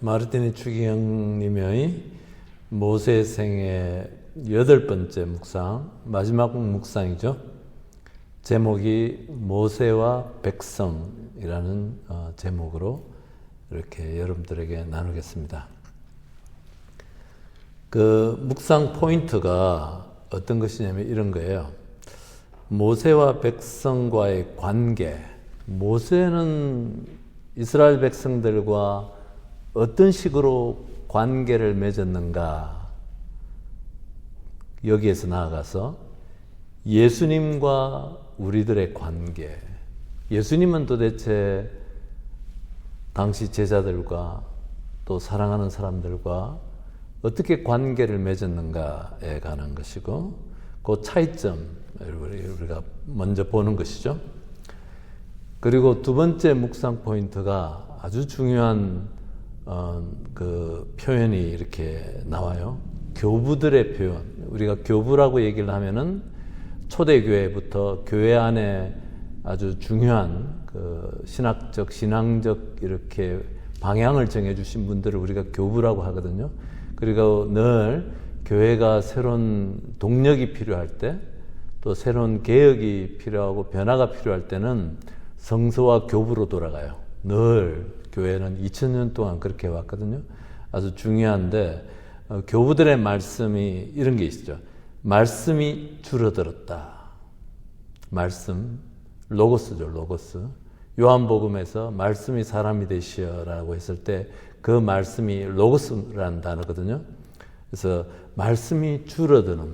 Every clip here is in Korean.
마르티니 추기경님의 모세생의 8번째 묵상, 마지막 묵상이죠. 제목이 모세와 백성이라는 제목으로 이렇게 여러분들에게 나누겠습니다. 그 묵상 포인트가 어떤 것이냐면 이런 거예요. 모세와 백성과의 관계. 모세는 이스라엘 백성들과 어떤 식으로 관계를 맺었는가? 여기에서 나아가서 예수님과 우리들의 관계. 예수님은 도대체 당시 제자들과 또 사랑하는 사람들과 어떻게 관계를 맺었는가에 관한 것이고, 그 차이점을 우리가 먼저 보는 것이죠. 그리고 두 번째 묵상 포인트가 아주 중요한 그 표현이 이렇게 나와요. 교부들의 표현. 우리가 교부라고 얘기를 하면은 초대교회부터 교회 안에 아주 중요한 그 신앙적 이렇게 방향을 정해주신 분들을 우리가 교부라고 하거든요. 그리고 늘 교회가 새로운 동력이 필요할 때, 또 새로운 개혁이 필요하고 변화가 필요할 때는 성서와 교부로 돌아가요. 늘 교회는 2000년 동안 그렇게 해왔거든요. 아주 중요한데 교부들의 말씀이 이런 게 있죠. 말씀이 줄어들었다. 말씀, 로고스죠, 로고스. 요한복음에서 말씀이 사람이 되시어라고 했을 때 그 말씀이 로고스라는 단어거든요. 그래서 말씀이 줄어드는,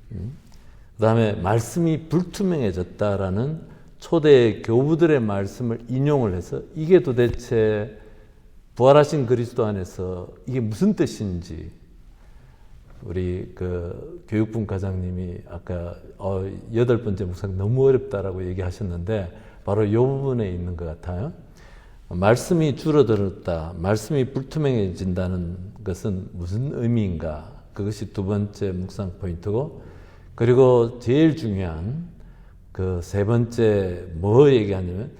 그 다음에 말씀이 불투명해졌다라는 초대 교부들의 말씀을 인용을 해서 이게 도대체 부활하신 그리스도 안에서 이게 무슨 뜻인지, 우리 그 교육분 과장님이 아까 8번째 묵상 너무 어렵다라고 얘기하셨는데 바로 이 부분에 있는 것 같아요. 말씀이 줄어들었다, 말씀이 불투명해진다는 것은 무슨 의미인가? 그것이 두 번째 묵상 포인트고, 그리고 제일 중요한 그 세 번째 뭐 얘기하냐면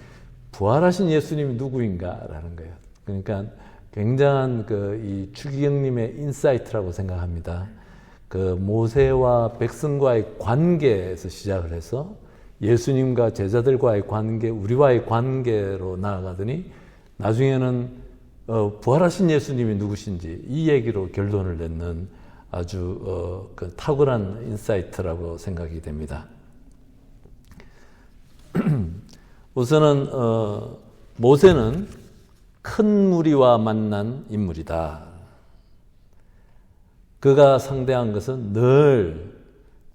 부활하신 예수님이 누구인가라는 거예요. 그러니까 굉장한 이 추기경님의 인사이트라고 생각합니다. 그 모세와 백성과의 관계에서 시작을 해서 예수님과 제자들과의 관계, 우리와의 관계로 나아가더니 나중에는 부활하신 예수님이 누구신지 이 얘기로 결론을 맺는 아주 그 탁월한 인사이트라고 생각이 됩니다. 우선은 모세는 큰 무리와 만난 인물이다. 그가 상대한 것은 늘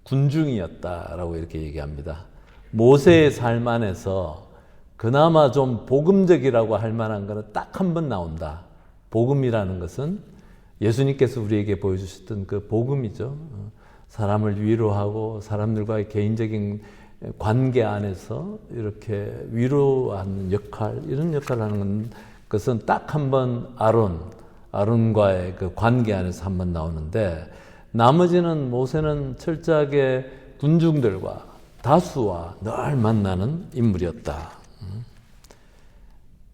군중이었다라고 이렇게 얘기합니다. 모세의 삶 안에서 그나마 좀 복음적이라고 할 만한 것은 딱 한 번 나온다. 복음이라는 것은 예수님께서 우리에게 보여주셨던 그 복음이죠. 사람을 위로하고 사람들과의 개인적인 관계 안에서 이렇게 위로하는 역할, 이런 역할을 하는 것은 딱 한 번 아론과의 그 관계 안에서 한 번 나오는데, 나머지는 모세는 철저하게 군중들과 다수와 늘 만나는 인물이었다.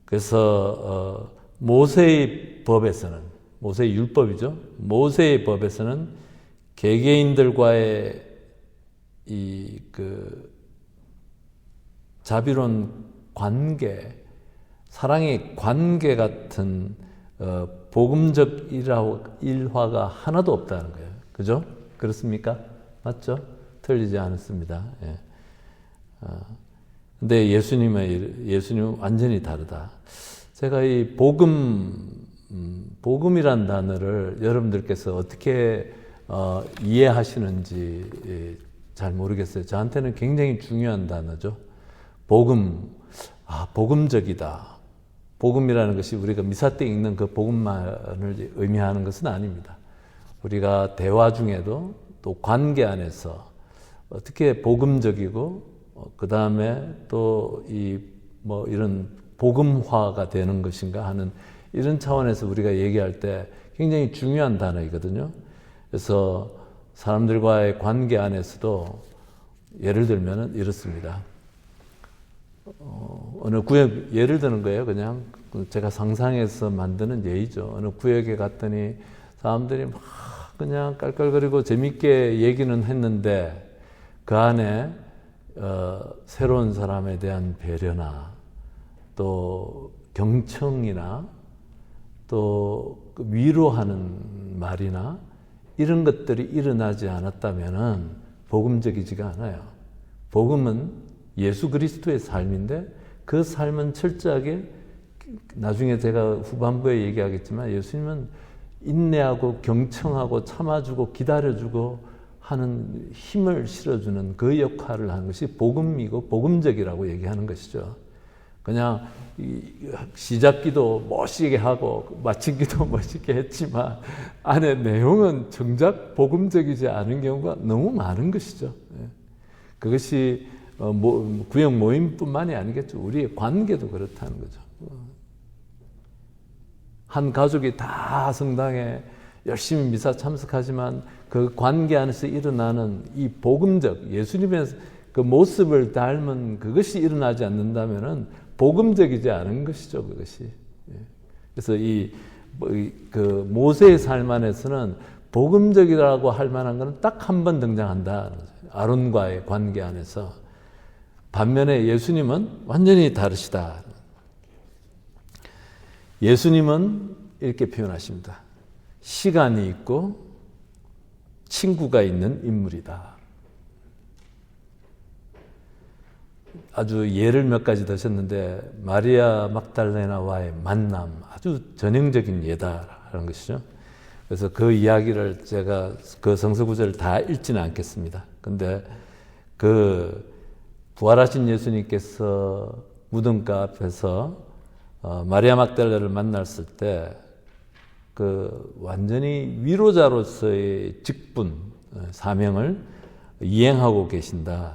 그래서 모세의 법에서는, 모세의 율법이죠. 모세의 법에서는 개개인들과의 그 자비로운 관계, 사랑의 관계 같은 복음적 일화가 하나도 없다는 거예요. 그죠? 그렇습니까? 맞죠? 틀리지 않았습니다. 예. 근데 예수님은 완전히 다르다. 제가 이 복음이란 단어를 여러분들께서 어떻게 이해하시는지 잘 모르겠어요. 저한테는 굉장히 중요한 단어죠. 복음, 복음적이다. 복음이라는 것이 우리가 미사 때 읽는 그 복음만을 의미하는 것은 아닙니다. 우리가 대화 중에도 또 관계 안에서 어떻게 복음적이고 그 다음에 또 이런 복음화가 되는 것인가 하는 이런 차원에서 우리가 얘기할 때 굉장히 중요한 단어이거든요. 그래서 사람들과의 관계 안에서도 예를 들면 이렇습니다. 어느 구역, 예를 드는 거예요. 그냥 제가 상상해서 만드는 예이죠. 어느 구역에 갔더니 사람들이 막 그냥 깔깔거리고 재밌게 얘기는 했는데 그 안에 새로운 사람에 대한 배려나 또 경청이나 또 위로하는 말이나 이런 것들이 일어나지 않았다면은 복음적이지가 않아요. 복음은 예수 그리스도의 삶인데 그 삶은 철저하게 나중에 제가 후반부에 얘기하겠지만 예수님은 인내하고 경청하고 참아주고 기다려주고 하는 힘을 실어주는 그 역할을 하는 것이 복음이고 복음적이라고 얘기하는 것이죠. 그냥 시작 기도 멋있게 하고 마친 기도 멋있게 했지만 안에 내용은 정작 복음적이지 않은 경우가 너무 많은 것이죠. 그것이 구역 모임뿐만이 아니겠죠. 우리의 관계도 그렇다는 거죠. 한 가족이 다 성당에 열심히 미사 참석하지만 그 관계 안에서 일어나는 이 복음적 예수님의 그 모습을 닮은 그것이 일어나지 않는다면은 복음적이지 않은 것이죠, 그것이. 그래서 그 모세의 삶 안에서는 복음적이라고 할 만한 것은 딱 한 번 등장한다. 아론과의 관계 안에서. 반면에 예수님은 완전히 다르시다. 예수님은 이렇게 표현하십니다. 시간이 있고 친구가 있는 인물이다. 아주 예를 몇 가지 드셨는데 마리아 막달레나와의 만남 아주 전형적인 예다라는 것이죠. 그래서 그 이야기를 제가 그 성서 구절을 다 읽지는 않겠습니다. 근데 그 부활하신 예수님께서 무덤가 앞에서 마리아 막달레를 만났을 때 그 완전히 위로자로서의 직분, 사명을 이행하고 계신다.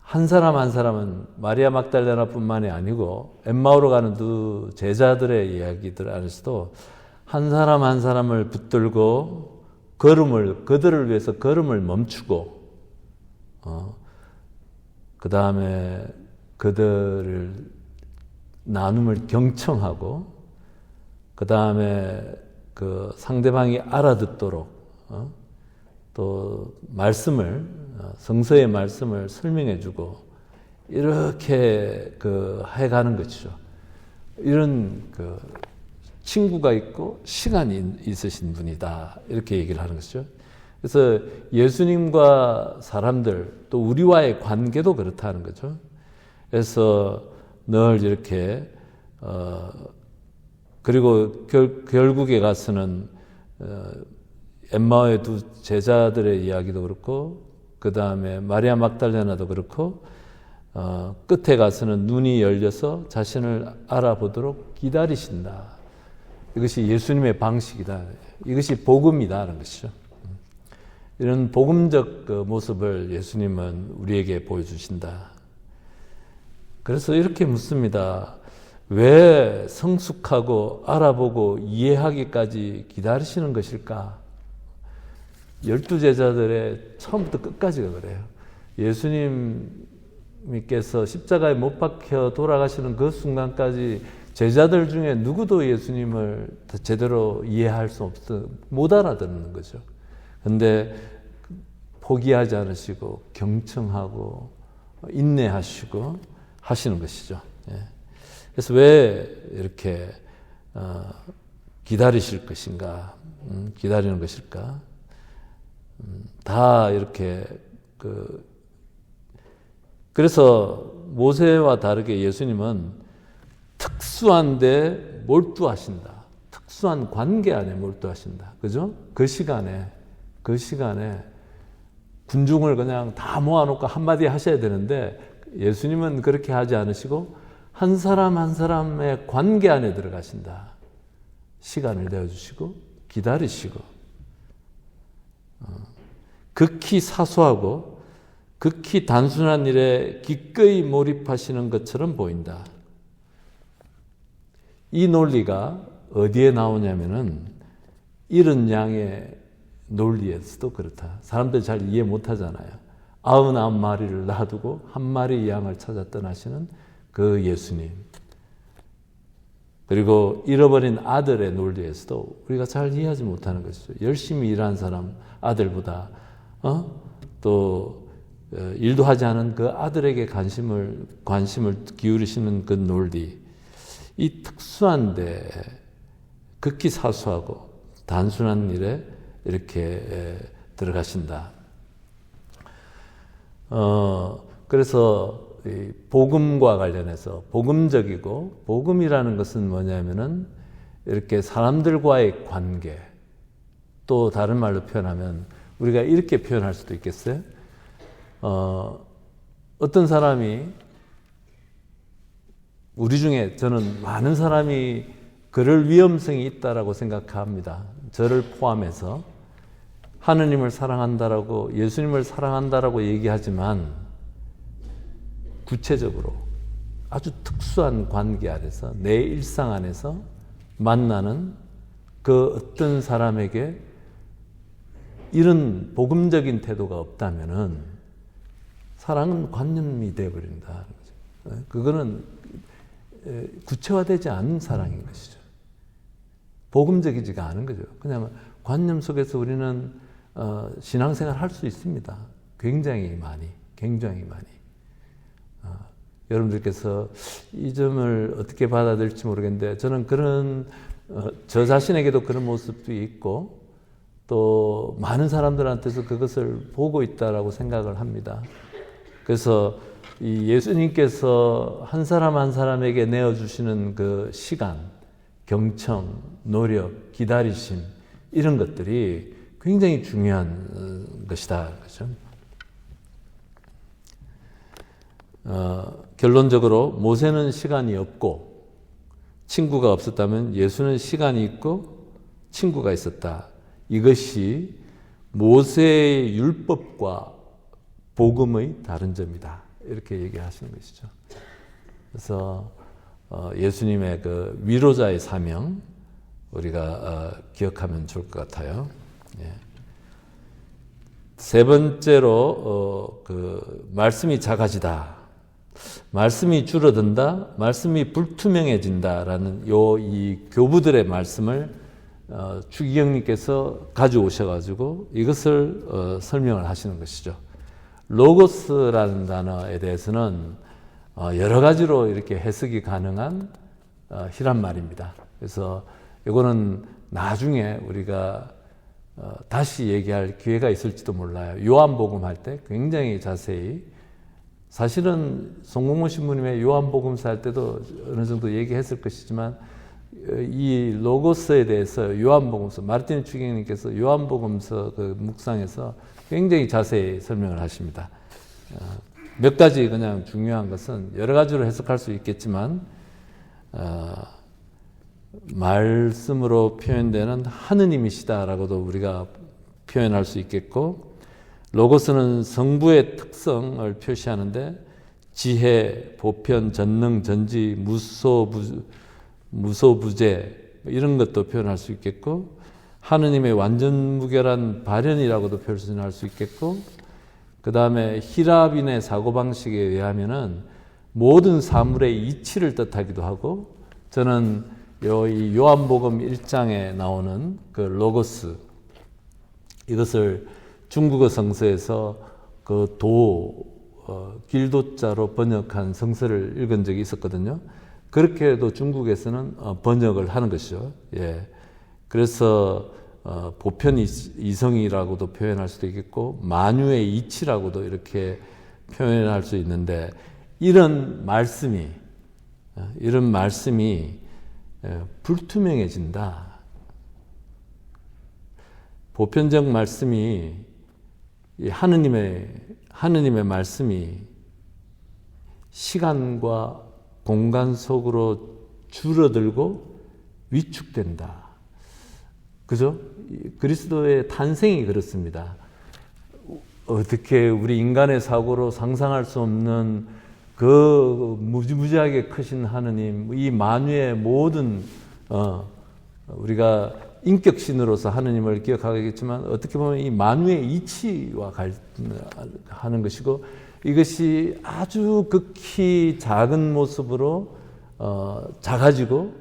한 사람 한 사람은 마리아 막달레나뿐만이 아니고 엠마오로 가는 두 제자들의 이야기들 안에서도 한 사람 한 사람을 붙들고 그들을 위해서 걸음을 멈추고 그 다음에 그들을 나눔을 경청하고 그 다음에 그 상대방이 알아듣도록 또 말씀을 성서의 말씀을 설명해주고 이렇게 그 해가는 것이죠. 이런 그 친구가 있고 시간이 있으신 분이다 이렇게 얘기를 하는 것이죠. 그래서 예수님과 사람들 또 우리와의 관계도 그렇다는 거죠. 그래서 늘 이렇게 그리고 결국에 가서는 엠마오의 두 제자들의 이야기도 그렇고 그 다음에 마리아 막달레나도 그렇고 끝에 가서는 눈이 열려서 자신을 알아보도록 기다리신다. 이것이 예수님의 방식이다. 이것이 복음이다라는 것이죠. 이런 복음적 그 모습을 예수님은 우리에게 보여주신다. 그래서 이렇게 묻습니다. 왜 성숙하고 알아보고 이해하기까지 기다리시는 것일까? 12제자들의 처음부터 끝까지가 그래요. 예수님께서 십자가에 못 박혀 돌아가시는 그 순간까지 제자들 중에 누구도 예수님을 제대로 이해할 수 없어 못 알아듣는 거죠. 그런데 포기하지 않으시고 경청하고 인내하시고 하시는 것이죠. 그래서 왜 이렇게 기다리실 것인가? 기다리는 것일까? 다 이렇게 그래서 모세와 다르게 예수님은 특수한데 몰두하신다. 특수한 관계 안에 몰두하신다. 그죠? 그 시간에 군중을 그냥 다 모아놓고 한마디 하셔야 되는데 예수님은 그렇게 하지 않으시고 한 사람 한 사람의 관계 안에 들어가신다. 시간을 내어주시고 기다리시고 극히 사소하고 극히 단순한 일에 기꺼이 몰입하시는 것처럼 보인다. 이 논리가 어디에 나오냐면은 이런 양의 논리에서도 그렇다. 사람들이 잘 이해 못하잖아요. 99마리를 놔두고 한 마리 양을 찾아 떠나시는 그 예수님. 그리고 잃어버린 아들의 논리에서도 우리가 잘 이해하지 못하는 것이죠. 열심히 일한 사람 아들보다 또 일도 하지 않은 그 아들에게 관심을 기울이시는 그 논리. 이 특수한데 극히 사소하고 단순한 일에 이렇게 들어가신다. 그래서 이 복음과 관련해서 복음적이고, 복음이라는 것은 뭐냐면은 이렇게 사람들과의 관계, 또 다른 말로 표현하면 우리가 이렇게 표현할 수도 있겠어요. 어떤 사람이, 우리 중에 저는 많은 사람이 그럴 위험성이 있다라고 생각합니다. 저를 포함해서 하느님을 사랑한다라고, 예수님을 사랑한다라고 얘기하지만 구체적으로 아주 특수한 관계 안에서, 내 일상 안에서 만나는 그 어떤 사람에게 이런 복음적인 태도가 없다면은 사랑은 관념이 되어버린다. 그거는 구체화되지 않은 사랑인 것이죠. 복음적이지가 않은 거죠. 그냥 관념 속에서 우리는 신앙생활 할 수 있습니다. 굉장히 많이. 여러분들께서 이 점을 어떻게 받아들일지 모르겠는데, 저는 저 자신에게도 그런 모습도 있고, 또 많은 사람들한테서 그것을 보고 있다라고 생각을 합니다. 그래서 이 예수님께서 한 사람 한 사람에게 내어주시는 그 시간, 경청, 노력, 기다리심, 이런 것들이 굉장히 중요한 것이다. 그렇죠? 결론적으로 모세는 시간이 없고 친구가 없었다면 예수는 시간이 있고 친구가 있었다. 이것이 모세의 율법과 복음의 다른 점이다. 이렇게 얘기하시는 것이죠. 그래서 예수님의 그 위로자의 사명, 우리가 기억하면 좋을 것 같아요. 예. 세 번째로 그 말씀이 작아지다, 말씀이 줄어든다, 말씀이 불투명해진다라는 이 교부들의 말씀을 추기경님께서 가져오셔가지고 이것을 설명을 하시는 것이죠. 로고스라는 단어에 대해서는 여러 가지로 이렇게 해석이 가능한 희란 말입니다. 그래서 이거는 나중에 우리가 다시 얘기할 기회가 있을지도 몰라요. 요한복음 할 때 굉장히 자세히, 사실은 송공모 신부님의 요한복음서 할 때도 어느 정도 얘기했을 것이지만, 이 로고스에 대해서 요한복음서, 마르틴 추기경님께서 요한복음서 그 묵상에서 굉장히 자세히 설명을 하십니다. 몇 가지 그냥 중요한 것은 여러 가지로 해석할 수 있겠지만, 말씀으로 표현되는 하느님이시다라고도 우리가 표현할 수 있겠고, 로고스는 성부의 특성을 표시하는데 지혜, 보편, 전능, 전지, 무소부재 이런 것도 표현할 수 있겠고, 하느님의 완전무결한 발현이라고도 표현할 수 있겠고, 그 다음에 히라빈의 사고방식에 의하면은 모든 사물의 이치를 뜻하기도 하고, 저는 이 요한복음 1장에 나오는 그 로고스, 이것을 중국어 성서에서 그 길도자로 번역한 성서를 읽은 적이 있었거든요. 그렇게 해도 중국에서는 번역을 하는 것이죠. 예. 그래서 보편 이성이라고도 표현할 수도 있겠고, 만유의 이치라고도 이렇게 표현할 수 있는데, 이런 말씀이 불투명해진다. 보편적 말씀이, 하느님의 말씀이 시간과 공간 속으로 줄어들고 위축된다. 그죠? 그리스도의 탄생이 그렇습니다. 어떻게 우리 인간의 사고로 상상할 수 없는 그 무지무지하게 크신 하느님, 이 만유의 모든 우리가 인격신으로서 하느님을 기억하겠지만 어떻게 보면 이 만유의 이치와 하는 것이고 이것이 아주 극히 작은 모습으로 작아지고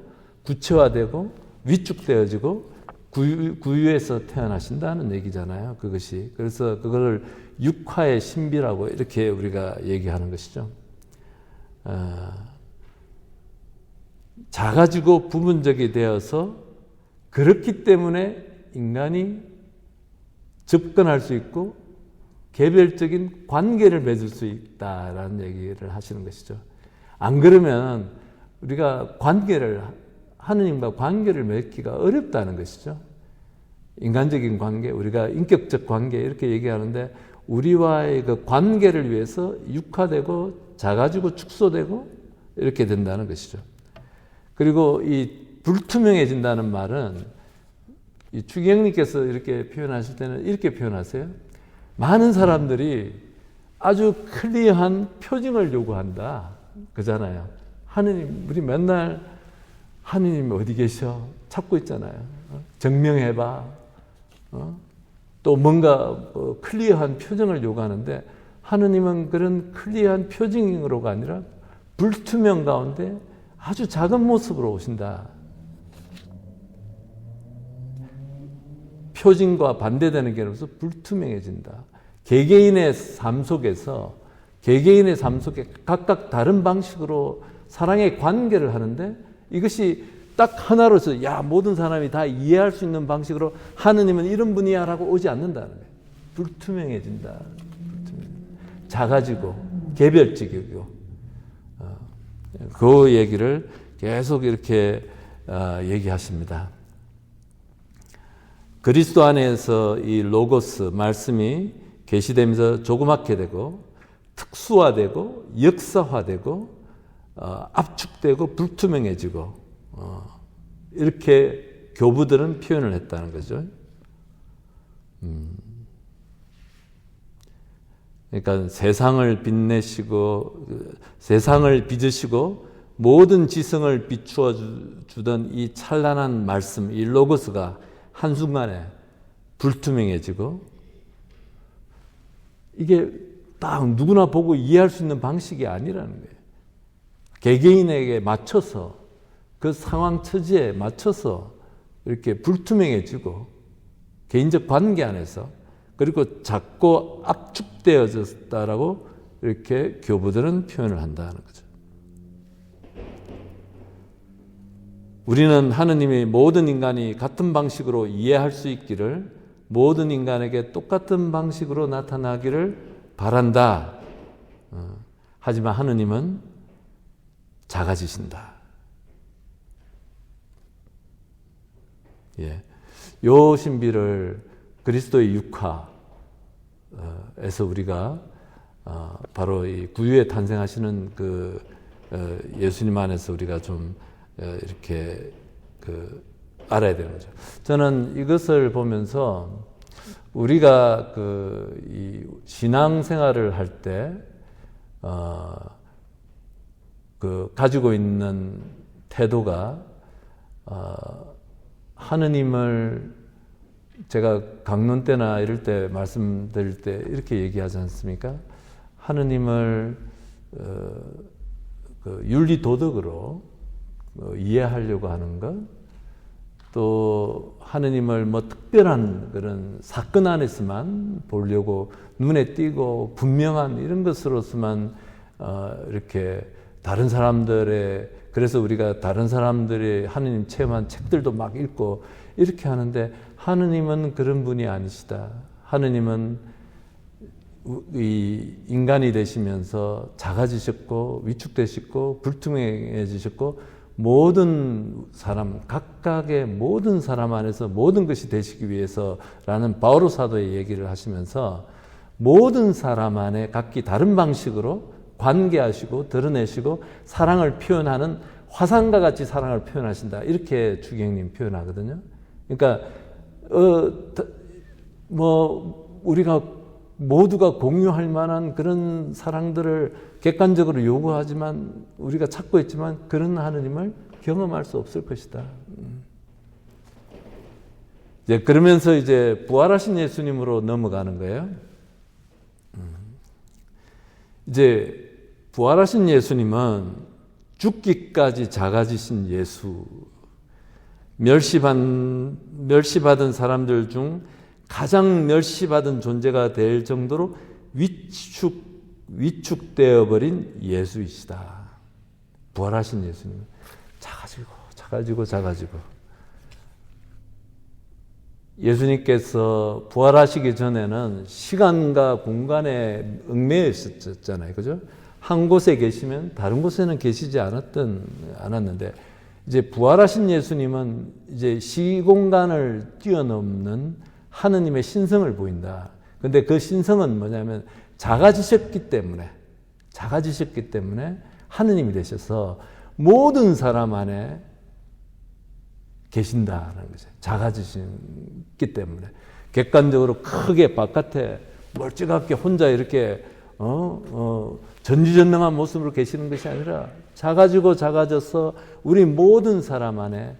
구체화되고 위축되어지고 구유에서 태어나신다는 얘기잖아요. 그것이. 그래서 그걸 육화의 신비라고 이렇게 우리가 얘기하는 것이죠. 작아지고 부분적이 되어서 그렇기 때문에 인간이 접근할 수 있고 개별적인 관계를 맺을 수 있다라는 얘기를 하시는 것이죠. 안 그러면 우리가 하느님과 관계를 맺기가 어렵다는 것이죠. 인간적인 관계, 우리가 인격적 관계 이렇게 얘기하는데 우리와의 그 관계를 위해서 육화되고 작아지고 축소되고 이렇게 된다는 것이죠. 그리고 이 불투명해진다는 말은 이 추기경님께서 이렇게 표현하실 때는 이렇게 표현하세요. 많은 사람들이 아주 클리어한 표징을 요구한다. 그잖아요. 하느님, 우리 맨날 하느님 어디 계셔? 찾고 있잖아요. 증명해봐. 또 뭔가 클리어한 표정을 요구하는데 하느님은 그런 클리어한 표징으로가 아니라 불투명 가운데 아주 작은 모습으로 오신다. 표징과 반대되는 게로서 불투명해진다. 개개인의 삶 속에 각각 다른 방식으로 사랑의 관계를 하는데 이것이 딱 하나로서 모든 사람이 다 이해할 수 있는 방식으로 하느님은 이런 분이야 라고 오지 않는다는 거예요. 불투명해진다. 작아지고 개별적이고 그 얘기를 계속 이렇게 얘기하십니다. 그리스도 안에서 이 로고스 말씀이 계시되면서 조그맣게 되고 특수화되고 역사화되고 압축되고 불투명해지고 이렇게 교부들은 표현을 했다는 거죠. 그러니까 세상을 빛내시고 세상을 빚으시고 모든 지성을 비추어 주던 이 찬란한 말씀, 이 로고스가 한순간에 불투명해지고 이게 딱 누구나 보고 이해할 수 있는 방식이 아니라는 거예요. 개개인에게 맞춰서 그 상황 처지에 맞춰서 이렇게 불투명해지고 개인적 관계 안에서 그리고 작고 압축되어졌다라고 이렇게 교부들은 표현을 한다는 거죠. 우리는 하느님이 모든 인간이 같은 방식으로 이해할 수 있기를 모든 인간에게 똑같은 방식으로 나타나기를 바란다. 하지만 하느님은 작아지신다. 요 신비를 그리스도의 육화에서 우리가 바로 이 구유에 탄생하시는 그 예수님 안에서 우리가 좀 이렇게 알아야 되는 거죠. 저는 이것을 보면서 우리가 이 신앙생활을 할 때 가지고 있는 태도가 하느님을 제가 강론 때나 이럴 때 말씀드릴 때 이렇게 얘기하지 않습니까? 하느님을 윤리 도덕으로 이해하려고 하는 것, 또 하느님을 특별한 그런 사건 안에서만 보려고 눈에 띄고 분명한 이런 것으로서만 이렇게 다른 사람들의 그래서 우리가 다른 사람들이 하느님 체험한 책들도 막 읽고 이렇게 하는데 하느님은 그런 분이 아니시다. 하느님은 이 인간이 되시면서 작아지셨고 위축되셨고 불투명해지셨고 모든 사람 각각의 모든 사람 안에서 모든 것이 되시기 위해서라는 바오로 사도의 얘기를 하시면서 모든 사람 안에 각기 다른 방식으로 관계하시고 드러내시고 사랑을 표현하는 화상과 같이 사랑을 표현하신다. 이렇게 주기경님 표현하거든요. 그러니까 우리가 모두가 공유할 만한 그런 사랑들을 객관적으로 요구하지만 우리가 찾고 있지만 그런 하느님을 경험할 수 없을 것이다. 이제 그러면서 이제 부활하신 예수님으로 넘어가는 거예요. 이제 부활하신 예수님은 죽기까지 작아지신 예수, 멸시받은 사람들 중 가장 멸시받은 존재가 될 정도로 위축되어 버린 예수이시다. 부활하신 예수님, 작아지고. 예수님께서 부활하시기 전에는 시간과 공간에 얽매여 있었잖아요. 그죠? 한 곳에 계시면 다른 곳에는 계시지 않았는데, 이제 부활하신 예수님은 이제 시공간을 뛰어넘는 하느님의 신성을 보인다. 근데 그 신성은 뭐냐면 작아지셨기 때문에 하느님이 되셔서 모든 사람 안에 계신다는 거죠. 작아지셨기 때문에. 객관적으로 크게 바깥에 멀찌감게 혼자 이렇게 전지전능한 모습으로 계시는 것이 아니라 작아져서 우리 모든 사람 안에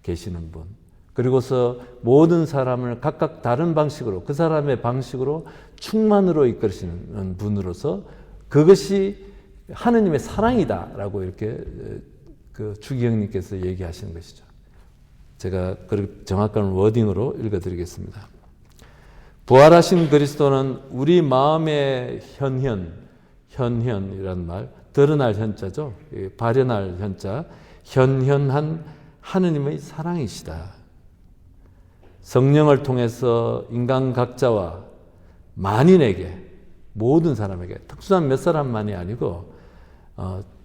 계시는 분. 그리고서 모든 사람을 각각 다른 방식으로, 그 사람의 방식으로 충만으로 이끌으시는 분으로서 그것이 하느님의 사랑이다라고 이렇게 그 추기경님께서 얘기하시는 것이죠. 제가 정확한 워딩으로 읽어드리겠습니다. 부활하신 그리스도는 우리 마음의 현현이란 말, 드러날 현자죠. 발현할 현자, 현현한 하느님의 사랑이시다. 성령을 통해서 인간 각자와 만인에게, 모든 사람에게, 특수한 몇 사람만이 아니고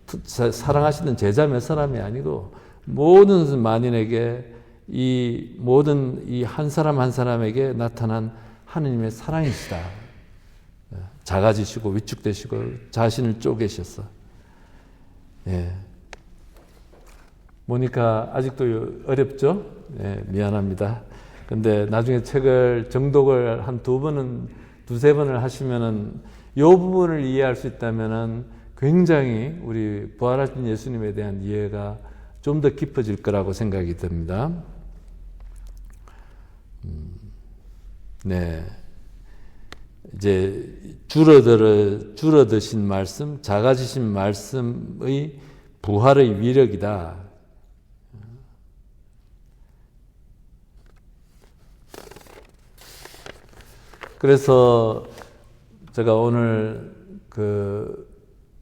사랑하시는 제자 몇 사람이 아니고 모든 만인에게 이 모든 이 한 사람 한 사람에게 나타난 하느님의 사랑이시다. 작아지시고 위축되시고 자신을 쪼개셨어. 예. 모니카 아직도 어렵죠? 예, 미안합니다. 근데 나중에 책을 정독을 한 두세 번을 하시면은 이 부분을 이해할 수 있다면은 굉장히 우리 부활하신 예수님에 대한 이해가 좀 더 깊어질 거라고 생각이 듭니다. 네. 이제 줄어드신 말씀, 작아지신 말씀의 부활의 위력이다. 그래서 제가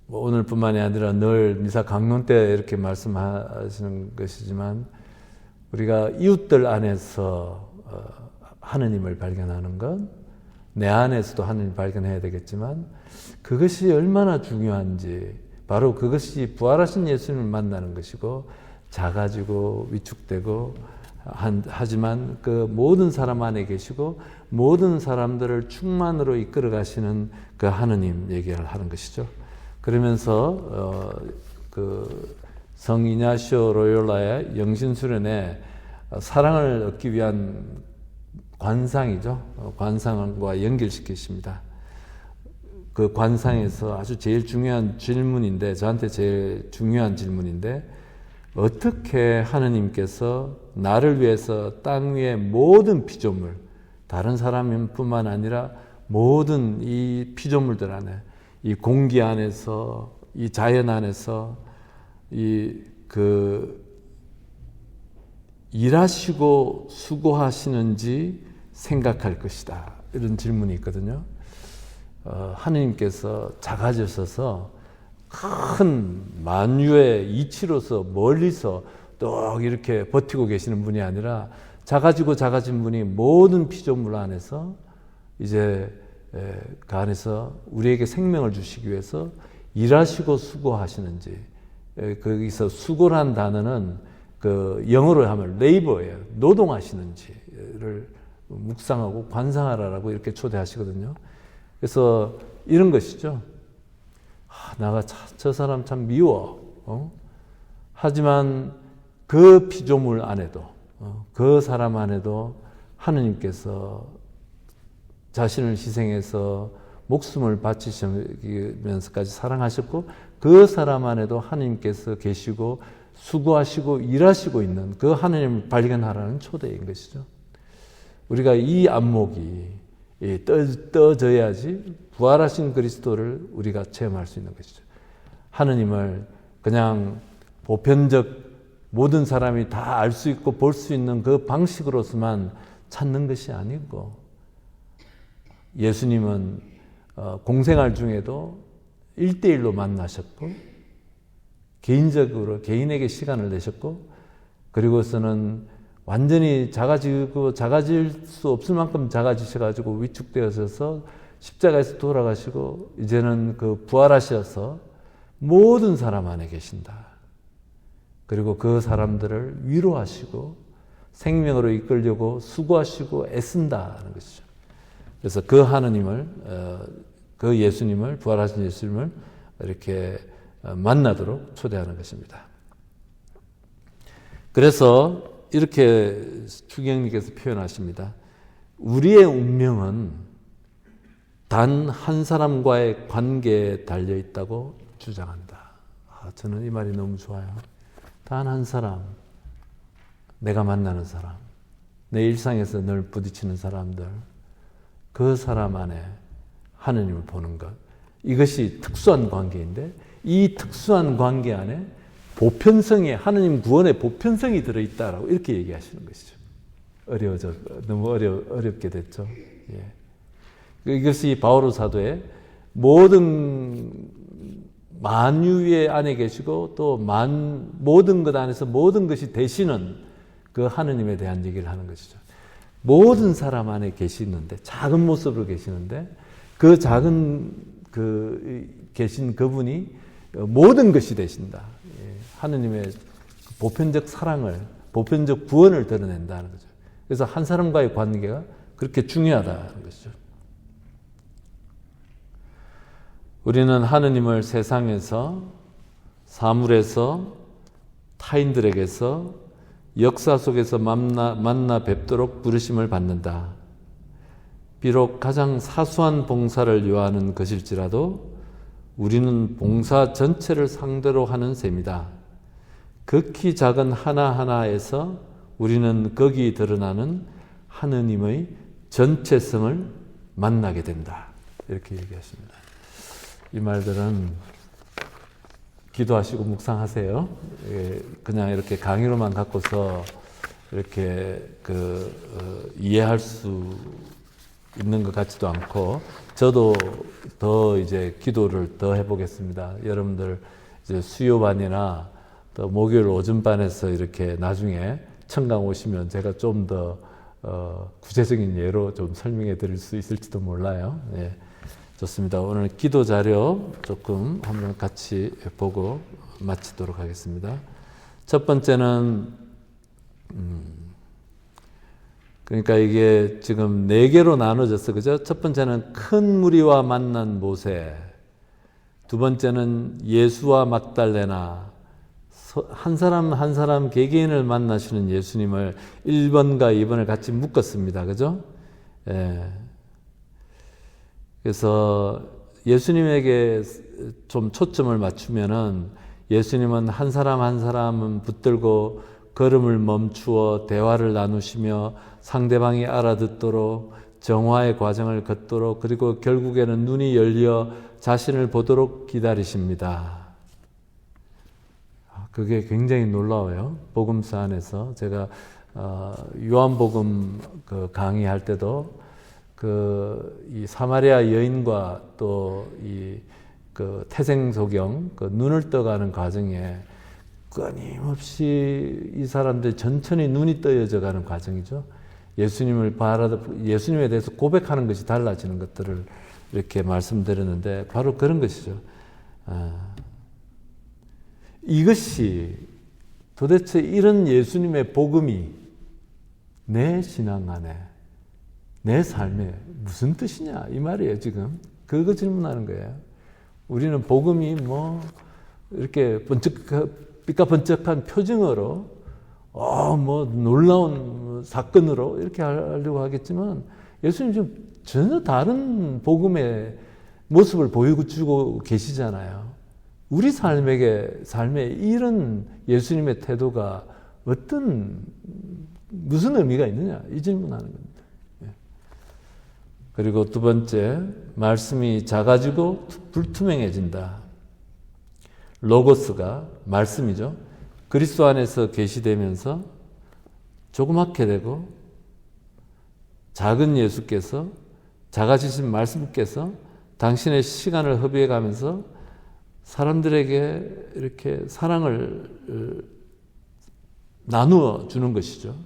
오늘뿐만이 아니라 늘 미사 강론 때 이렇게 말씀하시는 것이지만 우리가 이웃들 안에서 하느님을 발견하는 것, 내 안에서도 하느님을 발견해야 되겠지만 그것이 얼마나 중요한지, 바로 그것이 부활하신 예수님을 만나는 것이고 작아지고 위축되고 하지만 그 모든 사람 안에 계시고 모든 사람들을 충만으로 이끌어 가시는 그 하느님 얘기를 하는 것이죠. 그러면서 성 이냐시오 로욜라의 영신수련에 사랑을 얻기 위한 관상이죠. 관상과 연결시키십니다. 그 관상에서 아주 제일 중요한 질문인데, 저한테 제일 중요한 질문인데, 어떻게 하느님께서 나를 위해서 땅 위의 모든 피조물, 다른 사람뿐만 아니라 모든 이 피조물들 안에, 이 공기 안에서, 이 자연 안에서 일하시고 수고하시는지 생각할 것이다. 이런 질문이 있거든요. 하느님께서 작아지셔서 큰 만유의 이치로서 멀리서 또 이렇게 버티고 계시는 분이 아니라 작아진 분이 모든 피조물 안에서 이제 그 안에서 우리에게 생명을 주시기 위해서 일하시고 수고하시는지, 거기서 수고란 단어는 그 영어로 하면 레이버예요. 노동하시는지를 묵상하고 관상하라라고 이렇게 초대하시거든요. 그래서 이런 것이죠. 나가 저 사람 참 미워. 하지만 그 피조물 안에도, 그 사람 안에도 하느님께서 자신을 희생해서 목숨을 바치시면서까지 사랑하셨고, 그 사람 안에도 하느님께서 계시고 수고하시고 일하시고 있는 그 하느님을 발견하라는 초대인 것이죠. 우리가 이 안목이 떠져야지 부활하신 그리스도를 우리가 체험할 수 있는 것이죠. 하느님을 그냥 보편적 모든 사람이 다 알 수 있고 볼 수 있는 그 방식으로서만 찾는 것이 아니고, 예수님은 공생활 중에도 1대1로 만나셨고, 개인적으로 개인에게 시간을 내셨고, 그리고서는 완전히 작아질 수 없을 만큼 작아지셔가지고 위축되어서 십자가에서 돌아가시고, 이제는 그 부활하셔서 모든 사람 안에 계신다. 그리고 그 사람들을 위로하시고 생명으로 이끌려고 수고하시고 애쓴다는 것이죠. 그래서 그 하느님을, 그 예수님을, 부활하신 예수님을 이렇게 만나도록 초대하는 것입니다. 그래서 이렇게 추경님께서 표현하십니다. 우리의 운명은 단 한 사람과의 관계에 달려 있다고 주장한다. 저는 이 말이 너무 좋아요. 단 한 사람, 내가 만나는 사람, 내 일상에서 늘 부딪히는 사람들, 그 사람 안에 하느님을 보는 것, 이것이 특수한 관계인데, 이 특수한 관계 안에 보편성이, 하느님 구원의 보편성이 들어있다라고 이렇게 얘기하시는 것이죠. 너무 어렵게 됐죠. 예. 이것이 바오로 사도의 모든 만유의 안에 계시고 또 모든 것 안에서 모든 것이 되시는 그 하느님에 대한 얘기를 하는 것이죠. 모든 사람 안에 계시는데, 작은 모습으로 계시는데, 그 작은 계신 그분이 모든 것이 되신다. 하느님의 보편적 사랑을, 보편적 구원을 드러낸다는 거죠. 그래서 한 사람과의 관계가 그렇게 중요하다는 것이죠. 우리는 하느님을 세상에서, 사물에서, 타인들에게서, 역사 속에서 만나 뵙도록 부르심을 받는다. 비록 가장 사소한 봉사를 요하는 것일지라도 우리는 봉사 전체를 상대로 하는 셈이다. 극히 작은 하나하나에서 우리는 거기 드러나는 하느님의 전체성을 만나게 된다. 이렇게 얘기하십니다. 이 말들은 기도하시고 묵상하세요. 그냥 이렇게 강의로만 갖고서 이렇게 이해할 수 있는 것 같지도 않고, 저도 더 이제 기도를 더 해보겠습니다. 여러분들 이제 수요반이나 또 목요일 오전반에서 이렇게 나중에 청강 오시면 제가 좀 더 구체적인 예로 좀 설명해 드릴 수 있을지도 몰라요. 예. 좋습니다. 오늘 기도 자료 조금 한번 같이 보고 마치도록 하겠습니다. 첫 번째는, 그러니까 이게 지금 4개로 나눠졌어. 그죠? 첫 번째는 큰 무리와 만난 모세. 두 번째는 예수와 막달레나. 한 사람 한 사람 개개인을 만나시는 예수님을 1번과 2번을 같이 묶었습니다. 그죠? 예. 그래서 예수님에게 좀 초점을 맞추면은, 예수님은 한 사람 한 사람은 붙들고 걸음을 멈추어 대화를 나누시며 상대방이 알아듣도록 정화의 과정을 걷도록, 그리고 결국에는 눈이 열려 자신을 보도록 기다리십니다. 그게 굉장히 놀라워요. 복음서 안에서 제가 요한복음 강의할 때도 이 사마리아 여인과 또 태생소경 눈을 떠가는 과정에 끊임없이 이 사람들 천천히 눈이 떠여져 가는 과정이죠. 예수님에 대해서 고백하는 것이 달라지는 것들을 이렇게 말씀드렸는데, 바로 그런 것이죠. 이것이 도대체 이런 예수님의 복음이 내 신앙 안에, 내 삶에 무슨 뜻이냐 이 말이에요. 지금 그거 질문하는 거예요. 우리는 복음이 이렇게 삐까번쩍한 표징으로 놀라운 사건으로 이렇게 하려고 하겠지만, 예수님 지금 전혀 다른 복음의 모습을 보여주고 계시잖아요. 우리 삶에 이런 예수님의 태도가 무슨 의미가 있느냐 이 질문하는 겁니다. 그리고 두 번째, 말씀이 작아지고 불투명해진다. 로고스가 말씀이죠. 그리스도 안에서 계시되면서 조그맣게 되고 작은 예수께서 작아지신 말씀께서 당신의 시간을 허비해 가면서 사람들에게 이렇게 사랑을 나누어 주는 것이죠.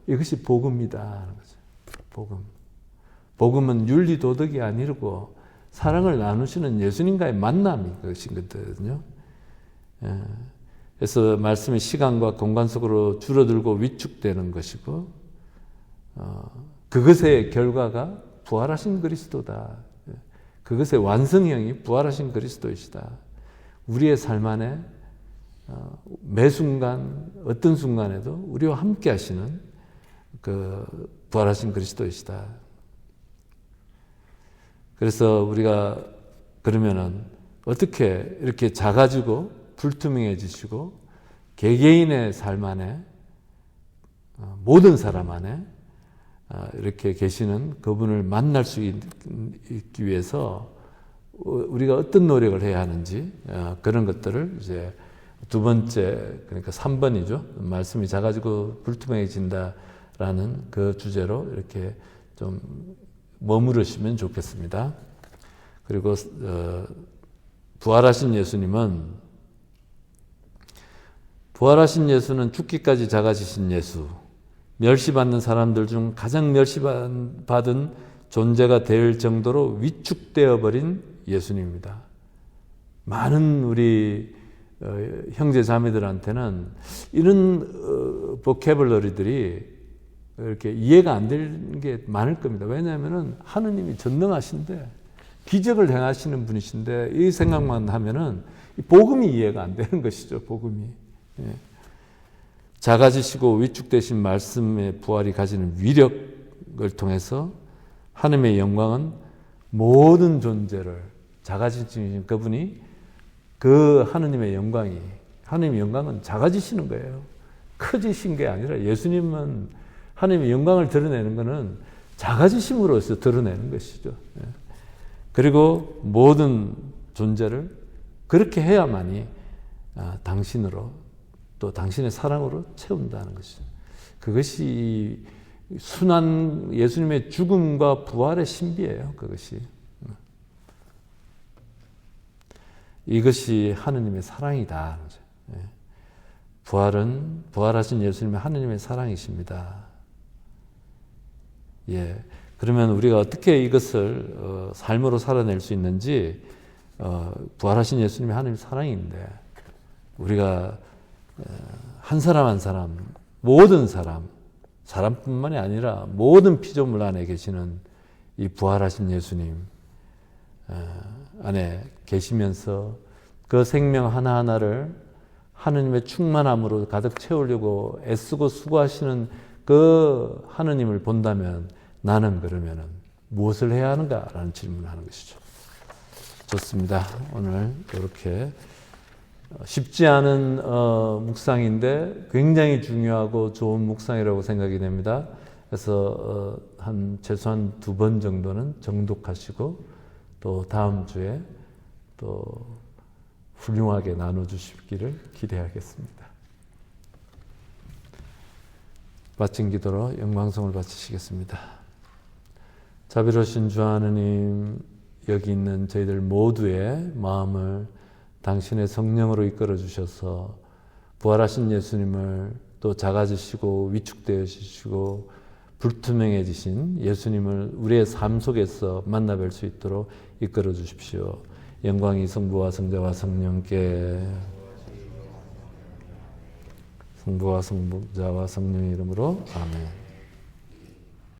이것이 복음이다. 복음. 복음은 윤리 도덕이 아니고 사랑을 나누시는 예수님과의 만남이 그것인 거거든요. 그래서 말씀이 시간과 공간 속으로 줄어들고 위축되는 것이고 그것의 결과가 부활하신 그리스도다. 그것의 완성형이 부활하신 그리스도이시다. 우리의 삶 안에 매 순간 어떤 순간에도 우리와 함께 하시는 그 부활하신 그리스도이시다. 그래서 우리가 그러면은 어떻게 이렇게 작아지고 불투명해지시고 개개인의 삶 안에 모든 사람 안에 이렇게 계시는 그분을 만날 수 있기 위해서 우리가 어떤 노력을 해야 하는지 그런 것들을 이제 두 번째, 그러니까 3번이죠. 말씀이 작아지고 불투명해진다라는 그 주제로 이렇게 좀 머무르시면 좋겠습니다. 그리고 부활하신 예수는 죽기까지 작아지신 예수, 멸시받는 사람들 중 가장 멸시받은 존재가 될 정도로 위축되어 버린 예수님입니다. 많은 우리 형제 자매들한테는 이런 보캐블러리들이 이렇게 이해가 안 되는 게 많을 겁니다. 왜냐하면은 하느님이 전능하신데 기적을 행하시는 분이신데 이 생각만 하면은 복음이 이해가 안 되는 것이죠. 복음이. 예. 작아지시고 위축되신 말씀의 부활이 가지는 위력을 통해서 하느님의 영광은 모든 존재를 작아지신 그분이 그 하느님의 영광은 작아지시는 거예요. 커지신 게 아니라 예수님은 하느님의 영광을 드러내는 것은 작아지심으로써 드러내는 것이죠. 그리고 모든 존재를 그렇게 해야만이 당신으로 또 당신의 사랑으로 채운다는 것이죠. 그것이 순한 예수님의 죽음과 부활의 신비예요. 그것이. 이것이 하느님의 사랑이다. 부활하신 예수님의 하느님의 사랑이십니다. 예. 그러면 우리가 어떻게 이것을 삶으로 살아낼 수 있는지 부활하신 예수님의 하느님의 사랑인데 우리가 한 사람 한 사람 모든 사람뿐만이 아니라 모든 피조물 안에 계시는 이 부활하신 예수님 안에 계시면서 그 생명 하나하나를 하느님의 충만함으로 가득 채우려고 애쓰고 수고하시는 그 하느님을 본다면 나는 그러면은 무엇을 해야 하는가라는 질문을 하는 것이죠. 좋습니다. 오늘 이렇게 쉽지 않은 묵상인데 굉장히 중요하고 좋은 묵상이라고 생각이 됩니다. 그래서 최소한 2번 정도는 정독하시고 또 다음 주에 또 훌륭하게 나눠주시기를 기대하겠습니다. 마친 기도로 영광성을 바치시겠습니다. 자비로우신 주 하느님, 여기 있는 저희들 모두의 마음을 당신의 성령으로 이끌어 주셔서 부활하신 예수님을 또 작아지시고 위축되어지시고 불투명해지신 예수님을 우리의 삶 속에서 만나뵐 수 있도록 이끌어 주십시오. 영광이 성부와 성자와 성령께 성부와 성자와 성령의 이름으로 아멘.